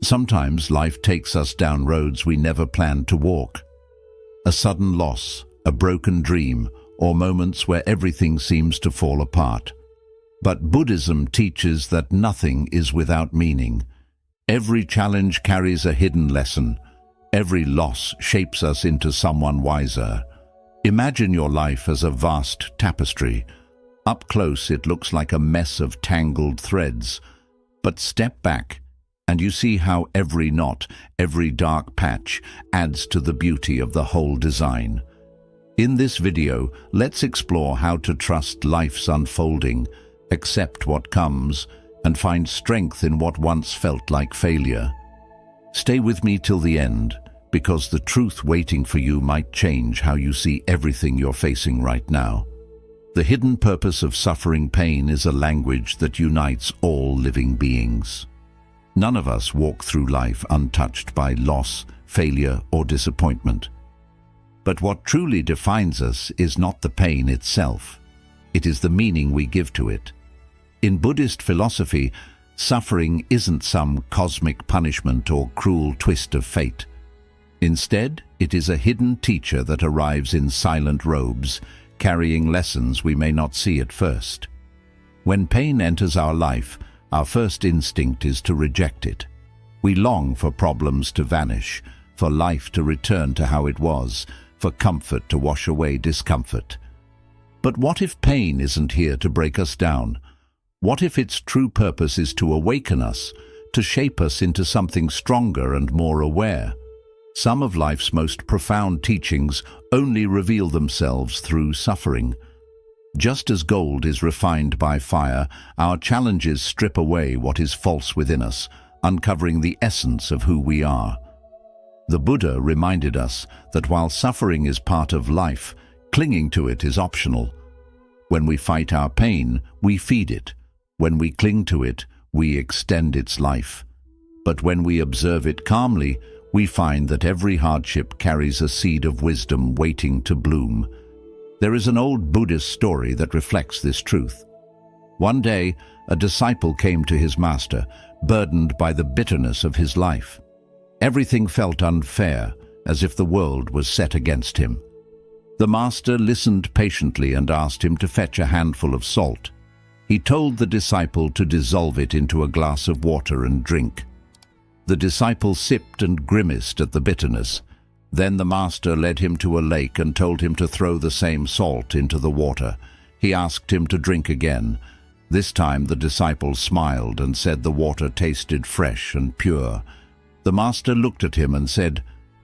Sometimes life takes us down roads we never planned to walk. A sudden loss, a broken dream, or moments where everything seems to fall apart. But Buddhism teaches that nothing is without meaning. Every challenge carries a hidden lesson. Every loss shapes us into someone wiser. Imagine your life as a vast tapestry. Up close it looks like a mess of tangled threads. But step back and you see how every knot, every dark patch adds to the beauty of the whole design. In this video, let's explore how to trust life's unfolding, accept what comes, and find strength in what once felt like failure. Stay with me till the end, because the truth waiting for you might change how you see everything you're facing right now. The hidden purpose of suffering pain is a language that unites all living beings. None of us walk through life untouched by loss, failure, or disappointment. But what truly defines us is not the pain itself. It is the meaning we give to it. In Buddhist philosophy, suffering isn't some cosmic punishment or cruel twist of fate. Instead, it is a hidden teacher that arrives in silent robes, carrying lessons we may not see at first. When pain enters our life, our first instinct is to reject it. We long for problems to vanish, for life to return to how it was, for comfort to wash away discomfort. But what if pain isn't here to break us down? What if its true purpose is to awaken us, to shape us into something stronger and more aware? Some of life's most profound teachings only reveal themselves through suffering. Just as gold is refined by fire, our challenges strip away what is false within us, uncovering the essence of who we are. The Buddha reminded us that while suffering is part of life, clinging to it is optional. When we fight our pain, we feed it. When we cling to it, we extend its life. But when we observe it calmly, we find that every hardship carries a seed of wisdom waiting to bloom. There is an old Buddhist story that reflects this truth. One day, a disciple came to his master, burdened by the bitterness of his life. Everything felt unfair, as if the world was set against him. The master listened patiently and asked him to fetch a handful of salt. He told the disciple to dissolve it into a glass of water and drink. The disciple sipped and grimaced at the bitterness. Then the master led him to a lake and told him to throw the same salt into the water. He asked him to drink again. This time the disciple smiled and said the water tasted fresh and pure. The master looked at him and said,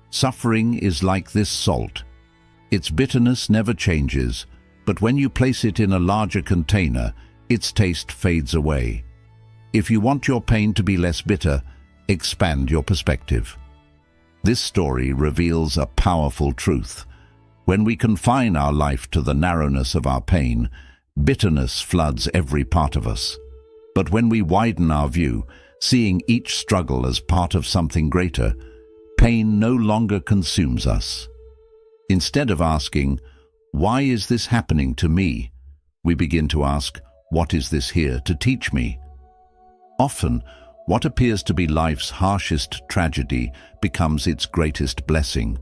"Suffering is like this salt. Its bitterness never changes, but when you place it in a larger container, its taste fades away. If you want your pain to be less bitter, expand your perspective." This story reveals a powerful truth. When we confine our life to the narrowness of our pain, bitterness floods every part of us. But when we widen our view, seeing each struggle as part of something greater, pain no longer consumes us. Instead of asking, "Why is this happening to me?" we begin to ask, "What is this here to teach me?" Often, what appears to be life's harshest tragedy becomes its greatest blessing.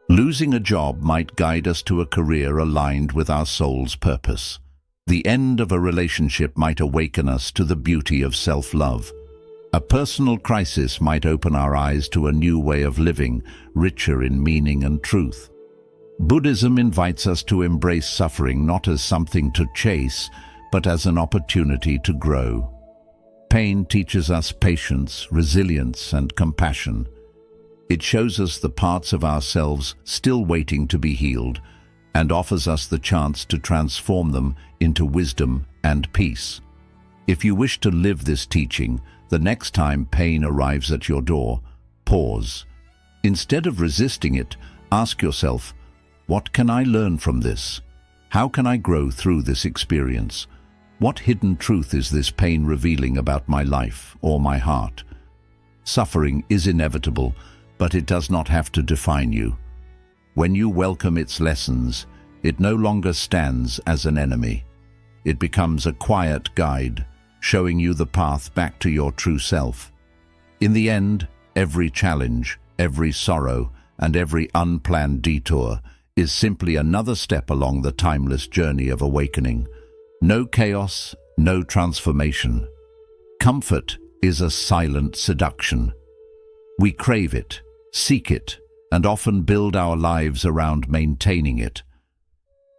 Losing a job might guide us to a career aligned with our soul's purpose. The end of a relationship might awaken us to the beauty of self-love. A personal crisis might open our eyes to a new way of living, richer in meaning and truth. Buddhism invites us to embrace suffering not as something to chase, but as an opportunity to grow. Pain teaches us patience, resilience, and compassion. It shows us the parts of ourselves still waiting to be healed, and offers us the chance to transform them into wisdom and peace. If you wish to live this teaching, the next time pain arrives at your door, pause. Instead of resisting it, ask yourself, "What can I learn from this? How can I grow through this experience? What hidden truth is this pain revealing about my life or my heart?" Suffering is inevitable, but it does not have to define you. When you welcome its lessons, it no longer stands as an enemy. It becomes a quiet guide, showing you the path back to your true self. In the end, every challenge, every sorrow, and every unplanned detour is simply another step along the timeless journey of awakening. No chaos, no transformation. Comfort is a silent seduction. We crave it, seek it, and often build our lives around maintaining it.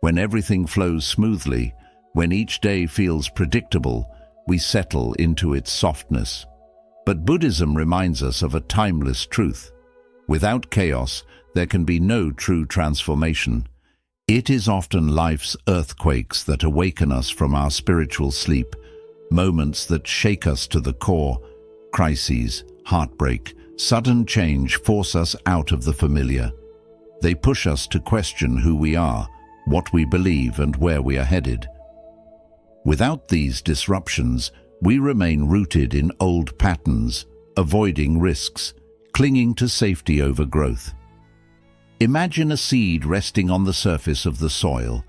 When everything flows smoothly, when each day feels predictable, we settle into its softness. But Buddhism reminds us of a timeless truth. Without chaos, there can be no true transformation. It is often life's earthquakes that awaken us from our spiritual sleep, moments that shake us to the core. Crises, heartbreak, sudden change force us out of the familiar. They push us to question who we are, what we believe, and where we are headed. Without these disruptions, we remain rooted in old patterns, avoiding risks, clinging to safety over growth. Imagine a seed resting on the surface of the soil.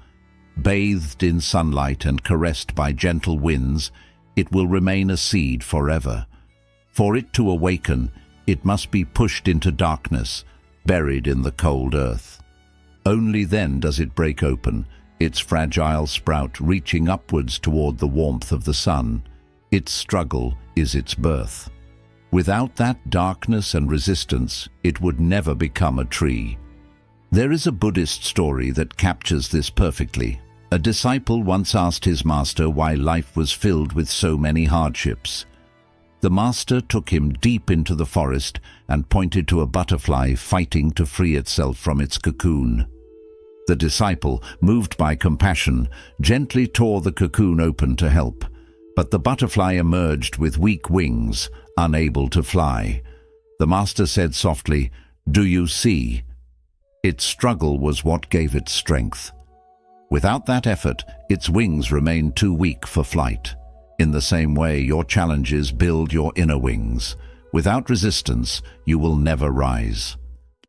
Bathed in sunlight and caressed by gentle winds, it will remain a seed forever. For it to awaken, it must be pushed into darkness, buried in the cold earth. Only then does it break open, its fragile sprout reaching upwards toward the warmth of the sun. Its struggle is its birth. Without that darkness and resistance, it would never become a tree. There is a Buddhist story that captures this perfectly. A disciple once asked his master why life was filled with so many hardships. The master took him deep into the forest and pointed to a butterfly fighting to free itself from its cocoon. The disciple, moved by compassion, gently tore the cocoon open to help, but the butterfly emerged with weak wings, unable to fly. The master said softly, "Do you see?" Its struggle was what gave it strength. Without that effort, its wings remained too weak for flight. In the same way, your challenges build your inner wings. Without resistance, you will never rise.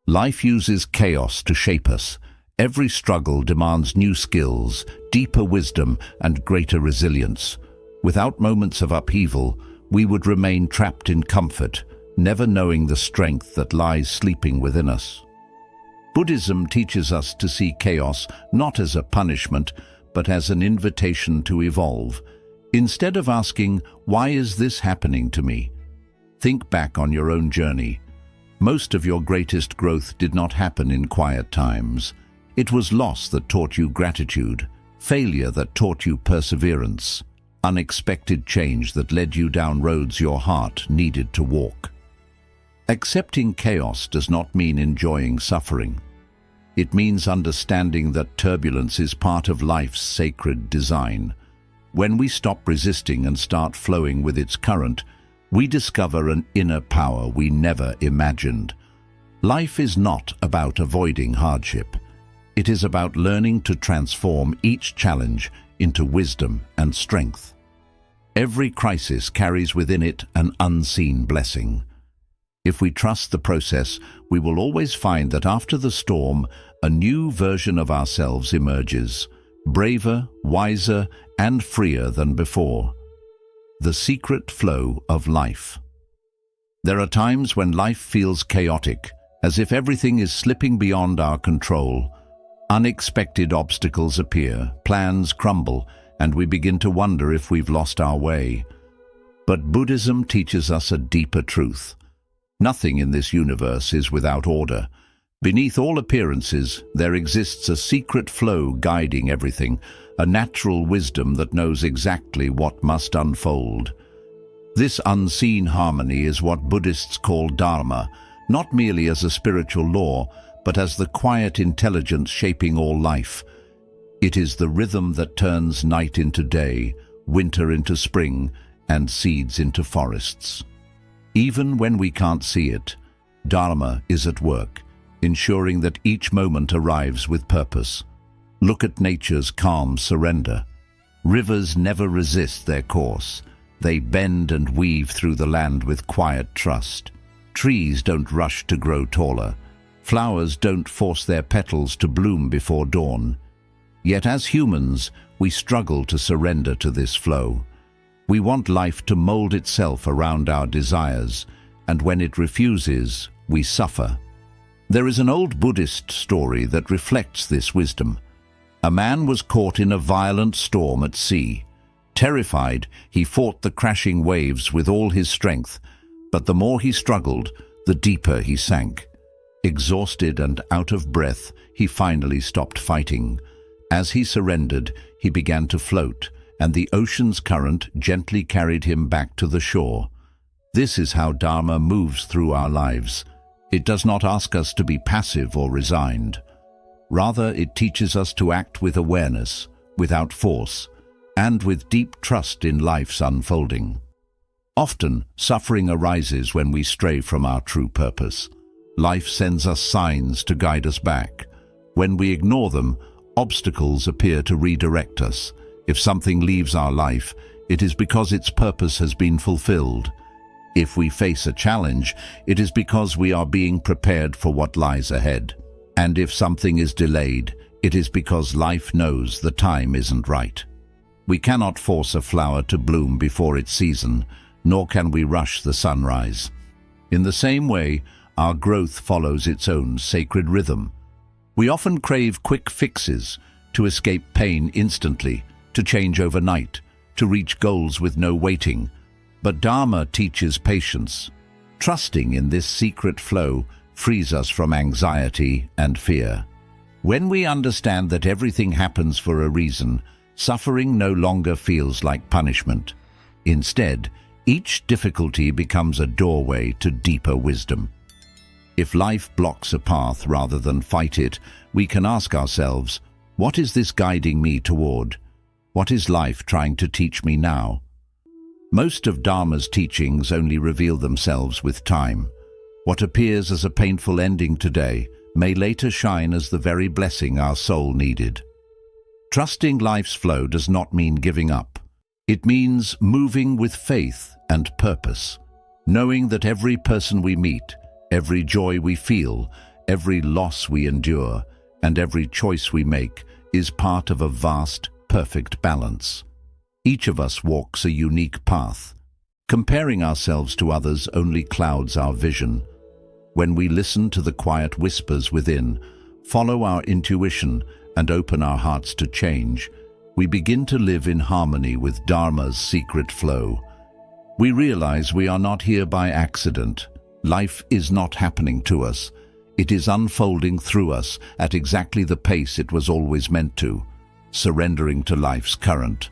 Life uses chaos to shape us. Every struggle demands new skills, deeper wisdom, and greater resilience. Without moments of upheaval, we would remain trapped in comfort, never knowing the strength that lies sleeping within us. Buddhism teaches us to see chaos not as a punishment, but as an invitation to evolve. Instead of asking, "Why is this happening to me?" think back on your own journey. Most of your greatest growth did not happen in quiet times. It was loss that taught you gratitude, failure that taught you perseverance, unexpected change that led you down roads your heart needed to walk. Accepting chaos does not mean enjoying suffering. It means understanding that turbulence is part of life's sacred design. When we stop resisting and start flowing with its current, we discover an inner power we never imagined. Life is not about avoiding hardship. It is about learning to transform each challenge into wisdom and strength. Every crisis carries within it an unseen blessing. If we trust the process, we will always find that after the storm, a new version of ourselves emerges, braver, wiser, and freer than before. The secret flow of life. There are times when life feels chaotic, as if everything is slipping beyond our control. Unexpected obstacles appear, plans crumble, and we begin to wonder if we've lost our way. But Buddhism teaches us a deeper truth. Nothing in this universe is without order. Beneath all appearances, there exists a secret flow guiding everything, a natural wisdom that knows exactly what must unfold. This unseen harmony is what Buddhists call Dharma, not merely as a spiritual law, but as the quiet intelligence shaping all life. It is the rhythm that turns night into day, winter into spring, and seeds into forests. Even when we can't see it, Dharma is at work, ensuring that each moment arrives with purpose. Look at nature's calm surrender. Rivers never resist their course. They bend and weave through the land with quiet trust. Trees don't rush to grow taller. Flowers don't force their petals to bloom before dawn. Yet as humans, we struggle to surrender to this flow. We want life to mold itself around our desires, and when it refuses, we suffer. There is an old Buddhist story that reflects this wisdom. A man was caught in a violent storm at sea. Terrified, he fought the crashing waves with all his strength, but the more he struggled, the deeper he sank. Exhausted and out of breath, he finally stopped fighting. As he surrendered, he began to float, and the ocean's current gently carried him back to the shore. This is how Dharma moves through our lives. It does not ask us to be passive or resigned. Rather, it teaches us to act with awareness, without force, and with deep trust in life's unfolding. Often, suffering arises when we stray from our true purpose. Life sends us signs to guide us back. When we ignore them, obstacles appear to redirect us. If something leaves our life, it is because its purpose has been fulfilled. If we face a challenge, it is because we are being prepared for what lies ahead. And if something is delayed, it is because life knows the time isn't right. We cannot force a flower to bloom before its season, nor can we rush the sunrise. In the same way, our growth follows its own sacred rhythm. We often crave quick fixes, to escape pain instantly, to change overnight, to reach goals with no waiting. But Dharma teaches patience. Trusting in this secret flow frees us from anxiety and fear. When we understand that everything happens for a reason, suffering no longer feels like punishment. Instead, each difficulty becomes a doorway to deeper wisdom. If life blocks a path rather than fight it, we can ask ourselves, what is this guiding me toward? What is life trying to teach me now? Most of Dharma's teachings only reveal themselves with time. What appears as a painful ending today may later shine as the very blessing our soul needed. Trusting life's flow does not mean giving up. It means moving with faith and purpose, knowing that every person we meet, every joy we feel, every loss we endure, and every choice we make is part of a vast, perfect balance. Each of us walks a unique path. Comparing ourselves to others only clouds our vision. When we listen to the quiet whispers within, follow our intuition, and open our hearts to change, we begin to live in harmony with Dharma's secret flow. We realize we are not here by accident. Life is not happening to us. It is unfolding through us at exactly the pace it was always meant to, surrendering to life's current.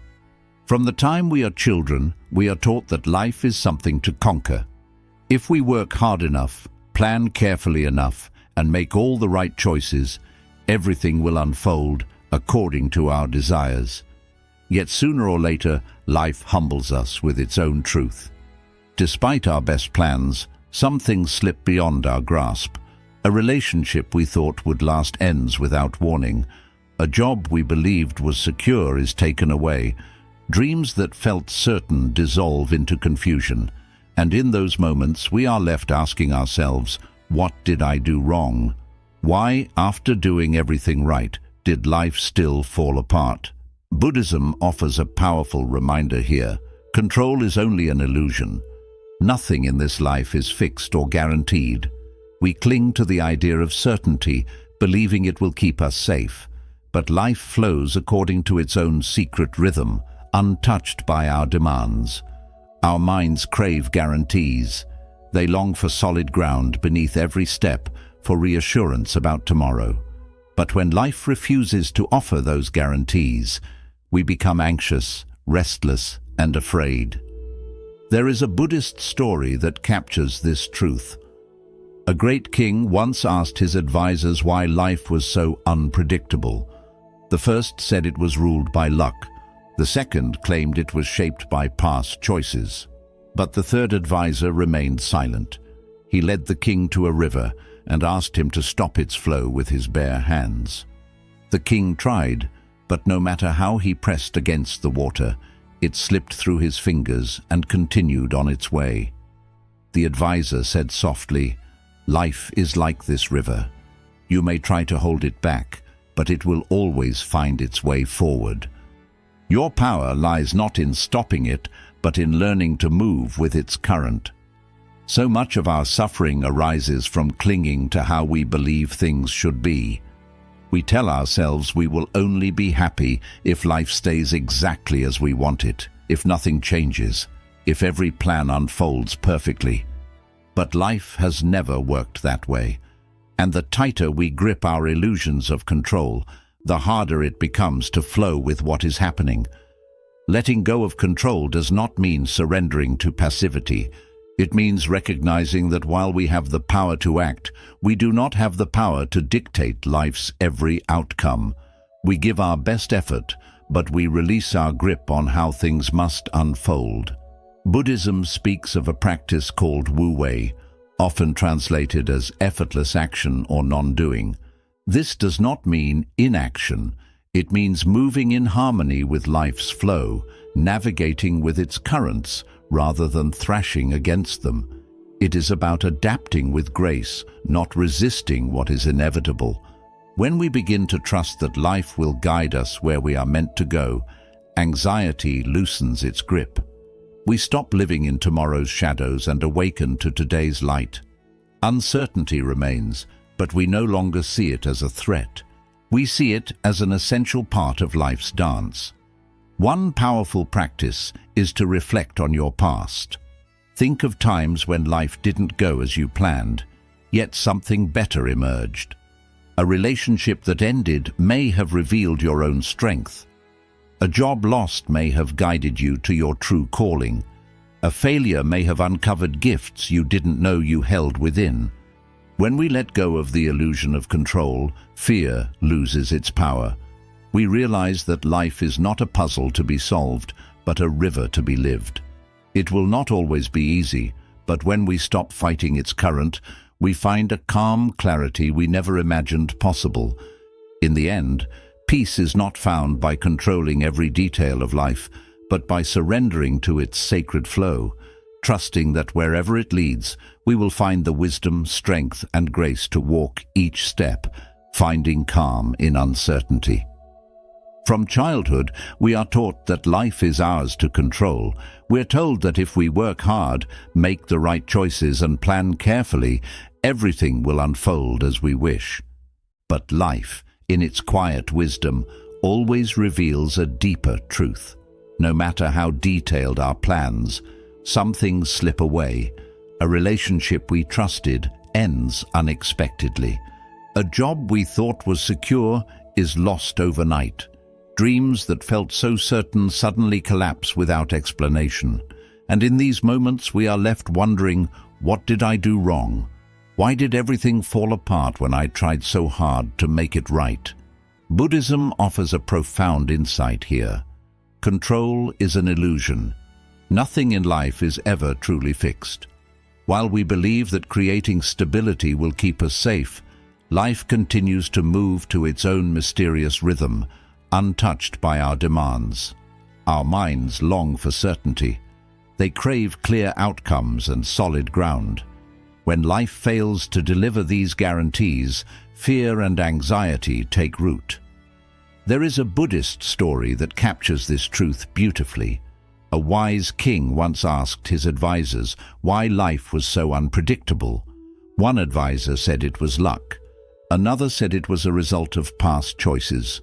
From the time we are children, we are taught that life is something to conquer. If we work hard enough, plan carefully enough, and make all the right choices, everything will unfold according to our desires. Yet sooner or later, life humbles us with its own truth. Despite our best plans, some things slip beyond our grasp. A relationship we thought would last ends without warning. A job we believed was secure is taken away. Dreams that felt certain dissolve into confusion. And in those moments, we are left asking ourselves, what did I do wrong? Why, after doing everything right, did life still fall apart? Buddhism offers a powerful reminder here. Control is only an illusion. Nothing in this life is fixed or guaranteed. We cling to the idea of certainty, believing it will keep us safe. But life flows according to its own secret rhythm, untouched by our demands. Our minds crave guarantees. They long for solid ground beneath every step, for reassurance about tomorrow. But when life refuses to offer those guarantees, we become anxious, restless, and afraid. There is a Buddhist story that captures this truth. A great king once asked his advisors why life was so unpredictable. The first said it was ruled by luck. The second claimed it was shaped by past choices. But the third advisor remained silent. He led the king to a river and asked him to stop its flow with his bare hands. The king tried, but no matter how he pressed against the water, it slipped through his fingers and continued on its way. The advisor said softly, "Life is like this river. You may try to hold it back, but it will always find its way forward. Your power lies not in stopping it, but in learning to move with its current." So much of our suffering arises from clinging to how we believe things should be. We tell ourselves we will only be happy if life stays exactly as we want it, if nothing changes, if every plan unfolds perfectly. But life has never worked that way, and the tighter we grip our illusions of control, the harder it becomes to flow with what is happening. Letting go of control does not mean surrendering to passivity. It means recognizing that while we have the power to act, we do not have the power to dictate life's every outcome. We give our best effort, but we release our grip on how things must unfold. Buddhism speaks of a practice called wu-wei, often translated as effortless action or non-doing. This does not mean inaction. It means moving in harmony with life's flow, navigating with its currents, rather than thrashing against them. It is about adapting with grace, not resisting what is inevitable. When we begin to trust that life will guide us where we are meant to go, anxiety loosens its grip. We stop living in tomorrow's shadows and awaken to today's light. Uncertainty remains, but we no longer see it as a threat. We see it as an essential part of life's dance. One powerful practice is to reflect on your past. Think of times when life didn't go as you planned, yet something better emerged. A relationship that ended may have revealed your own strength. A job lost may have guided you to your true calling. A failure may have uncovered gifts you didn't know you held within. When we let go of the illusion of control, fear loses its power. We realize that life is not a puzzle to be solved, but a river to be lived. It will not always be easy, but when we stop fighting its current, we find a calm clarity we never imagined possible. In the end, peace is not found by controlling every detail of life, but by surrendering to its sacred flow, trusting that wherever it leads, we will find the wisdom, strength, and grace to walk each step, finding calm in uncertainty. From childhood, we are taught that life is ours to control. We're told that if we work hard, make the right choices, and plan carefully, everything will unfold as we wish. But life, in its quiet wisdom, always reveals a deeper truth. No matter how detailed our plans, some things slip away. A relationship we trusted ends unexpectedly. A job we thought was secure is lost overnight. Dreams that felt so certain suddenly collapse without explanation. And in these moments we are left wondering, what did I do wrong? Why did everything fall apart when I tried so hard to make it right? Buddhism offers a profound insight here. Control is an illusion. Nothing in life is ever truly fixed. While we believe that creating stability will keep us safe, life continues to move to its own mysterious rhythm, untouched by our demands. Our minds long for certainty. They crave clear outcomes and solid ground. When life fails to deliver these guarantees, fear and anxiety take root. There is a Buddhist story that captures this truth beautifully. A wise king once asked his advisors why life was so unpredictable. One advisor said it was luck. Another said it was a result of past choices.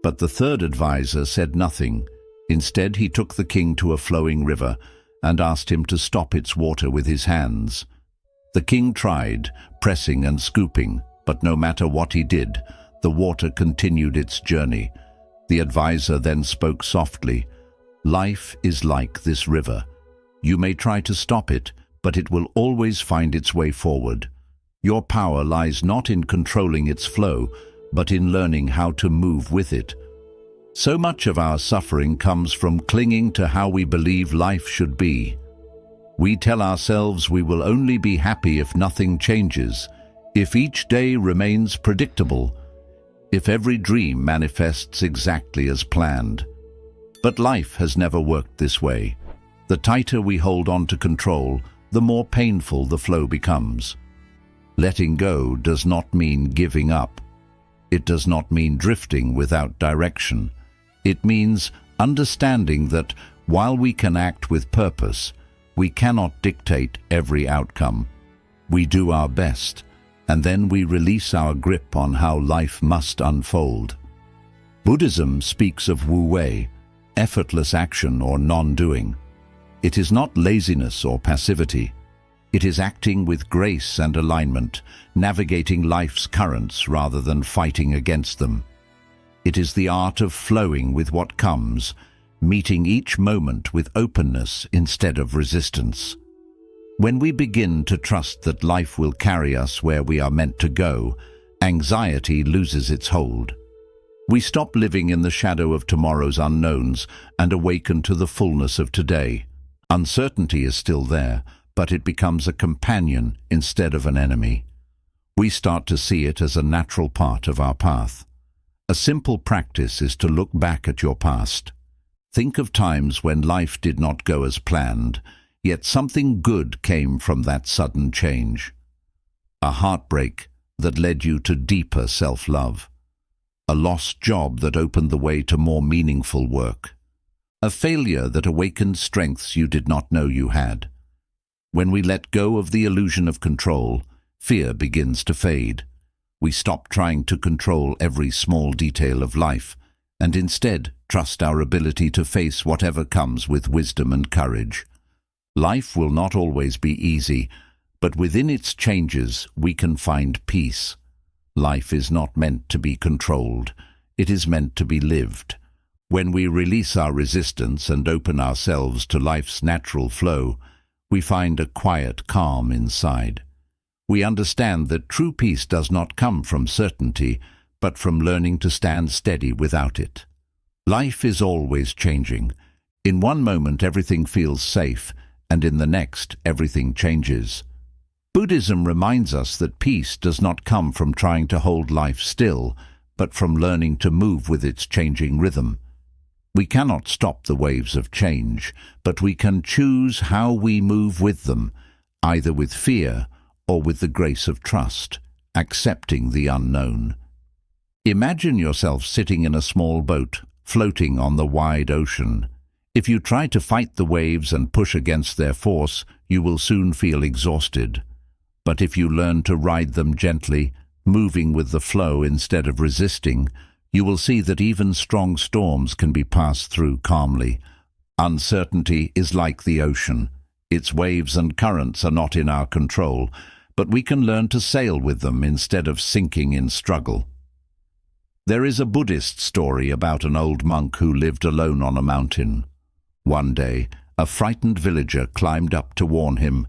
But the third advisor said nothing. Instead, he took the king to a flowing river and asked him to stop its water with his hands. The king tried, pressing and scooping, but no matter what he did, the water continued its journey. The advisor then spoke softly, "Life is like this river. You may try to stop it, but it will always find its way forward. Your power lies not in controlling its flow, but in learning how to move with it." So much of our suffering comes from clinging to how we believe life should be. We tell ourselves we will only be happy if nothing changes, if each day remains predictable, if every dream manifests exactly as planned. But life has never worked this way. The tighter we hold on to control, the more painful the flow becomes. Letting go does not mean giving up. It does not mean drifting without direction. It means understanding that while we can act with purpose, We cannot dictate every outcome. We do our best, and then we release our grip on how life must unfold. Buddhism speaks of wu-wei, effortless action or non-doing. It is not laziness or passivity. It is acting with grace and alignment, navigating life's currents rather than fighting against them. It is the art of flowing with what comes, meeting each moment with openness instead of resistance. When we begin to trust that life will carry us where we are meant to go, anxiety loses its hold. We stop living in the shadow of tomorrow's unknowns and awaken to the fullness of today. Uncertainty is still there, but it becomes a companion instead of an enemy. We start to see it as a natural part of our path. A simple practice is to look back at your past. Think of times when life did not go as planned, yet something good came from that sudden change. A heartbreak that led you to deeper self-love. A lost job that opened the way to more meaningful work. A failure that awakened strengths you did not know you had. When we let go of the illusion of control, fear begins to fade. We stop trying to control every small detail of life, and instead trust our ability to face whatever comes with wisdom and courage. Life will not always be easy, but within its changes we can find peace. Life is not meant to be controlled. It is meant to be lived. When we release our resistance and open ourselves to life's natural flow, we find a quiet calm inside. We understand that true peace does not come from certainty, but from learning to stand steady without it. Life is always changing. In one moment everything feels safe, and in the next everything changes. Buddhism reminds us that peace does not come from trying to hold life still, but from learning to move with its changing rhythm. We cannot stop the waves of change, but we can choose how we move with them, either with fear or with the grace of trust, accepting the unknown. Imagine yourself sitting in a small boat, floating on the wide ocean. If you try to fight the waves and push against their force, you will soon feel exhausted. But if you learn to ride them gently, moving with the flow instead of resisting, you will see that even strong storms can be passed through calmly. Uncertainty is like the ocean. Its waves and currents are not in our control, but we can learn to sail with them instead of sinking in struggle. There is a Buddhist story about an old monk who lived alone on a mountain. One day, a frightened villager climbed up to warn him,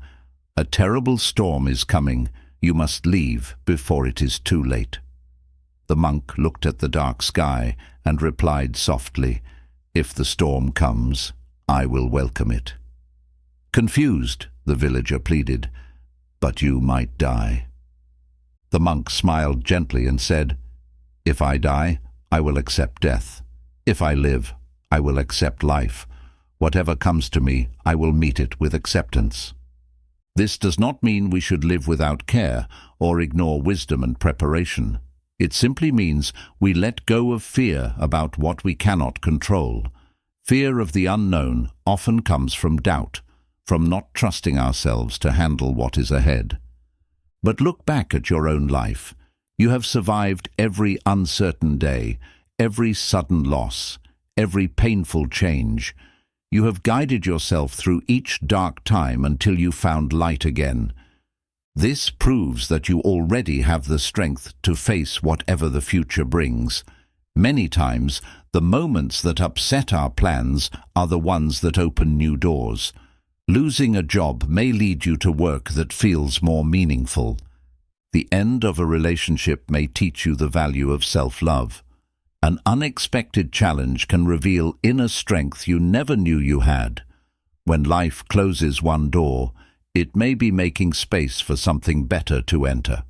"A terrible storm is coming. You must leave before it is too late." The monk looked at the dark sky and replied softly, "If the storm comes, I will welcome it." Confused, the villager pleaded, "But you might die." The monk smiled gently and said, "If I die, I will accept death. If I live, I will accept life. Whatever comes to me, I will meet it with acceptance." This does not mean we should live without care or ignore wisdom and preparation. It simply means we let go of fear about what we cannot control. Fear of the unknown often comes from doubt, from not trusting ourselves to handle what is ahead. But look back at your own life. You have survived every uncertain day, every sudden loss, every painful change. You have guided yourself through each dark time until you found light again. This proves that you already have the strength to face whatever the future brings. Many times, the moments that upset our plans are the ones that open new doors. Losing a job may lead you to work that feels more meaningful. The end of a relationship may teach you the value of self-love. An unexpected challenge can reveal inner strength you never knew you had. When life closes one door, it may be making space for something better to enter.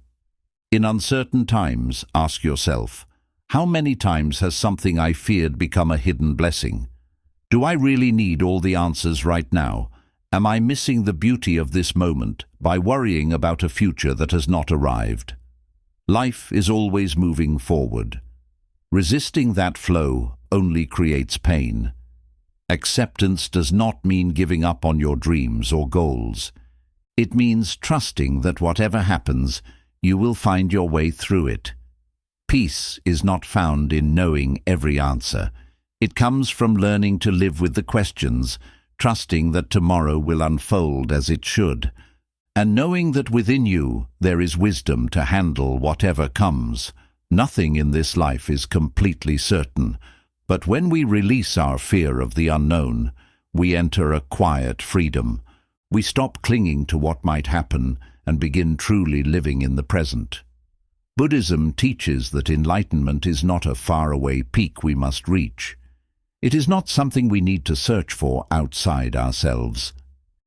In uncertain times, ask yourself, how many times has something I feared become a hidden blessing? Do I really need all the answers right now? Am I missing the beauty of this moment by worrying about a future that has not arrived? Life is always moving forward. Resisting that flow only creates pain. Acceptance does not mean giving up on your dreams or goals. It means trusting that whatever happens, you will find your way through it. Peace is not found in knowing every answer. It comes from learning to live with the questions, trusting that tomorrow will unfold as it should, and knowing that within you there is wisdom to handle whatever comes. Nothing in this life is completely certain, but when we release our fear of the unknown, we enter a quiet freedom. We stop clinging to what might happen and begin truly living in the present. Buddhism teaches that enlightenment is not a faraway peak we must reach. It is not something we need to search for outside ourselves.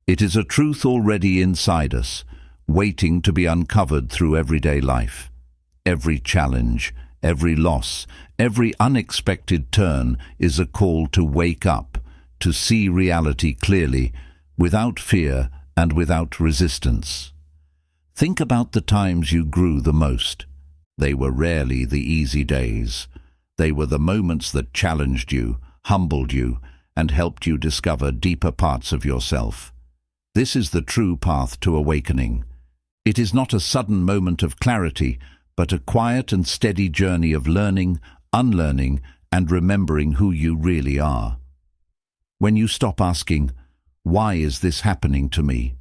It is a truth already inside us, waiting to be uncovered through everyday life. Every challenge, every loss, every unexpected turn is a call to wake up, to see reality clearly, without fear and without resistance. Think about the times you grew the most. They were rarely the easy days. They were the moments that challenged you, humbled you, and helped you discover deeper parts of yourself. This is the true path to awakening. It is not a sudden moment of clarity, but a quiet and steady journey of learning, unlearning, and remembering who you really are. When you stop asking, "Why is this happening to me?"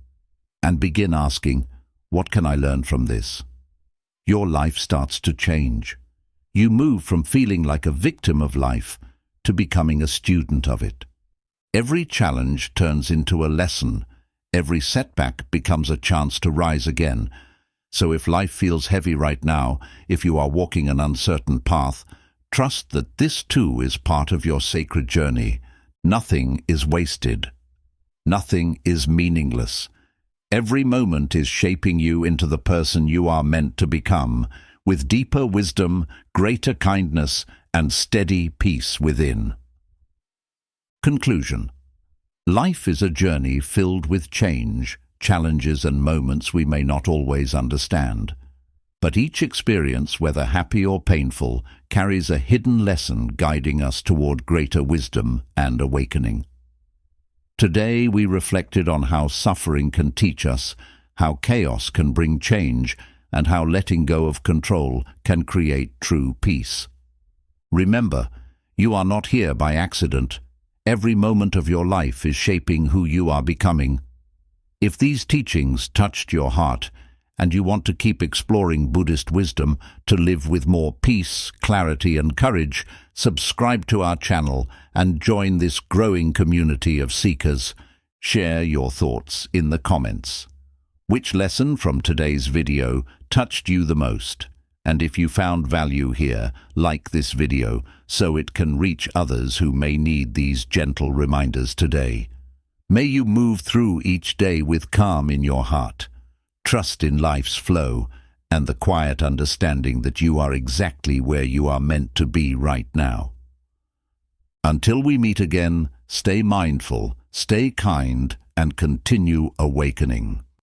and begin asking, "What can I learn from this?" your life starts to change. You move from feeling like a victim of life to becoming a student of it. Every challenge turns into a lesson. Every setback becomes a chance to rise again. So if life feels heavy right now, if you are walking an uncertain path, trust that this too is part of your sacred journey. Nothing is wasted. Nothing is meaningless. Every moment is shaping you into the person you are meant to become, with deeper wisdom, greater kindness, and steady peace within. Conclusion. Life is a journey filled with change, challenges and moments we may not always understand. But each experience, whether happy or painful, carries a hidden lesson guiding us toward greater wisdom and awakening. Today we reflected on how suffering can teach us, how chaos can bring change, and how letting go of control can create true peace. Remember, you are not here by accident. Every moment of your life is shaping who you are becoming. If these teachings touched your heart, and you want to keep exploring Buddhist wisdom to live with more peace, clarity, and courage, subscribe to our channel and join this growing community of seekers. Share your thoughts in the comments. Which lesson from today's video touched you the most? And if you found value here, like this video so it can reach others who may need these gentle reminders today. May you move through each day with calm in your heart, trust in life's flow, and the quiet understanding that you are exactly where you are meant to be right now. Until we meet again, stay mindful, stay kind, and continue awakening.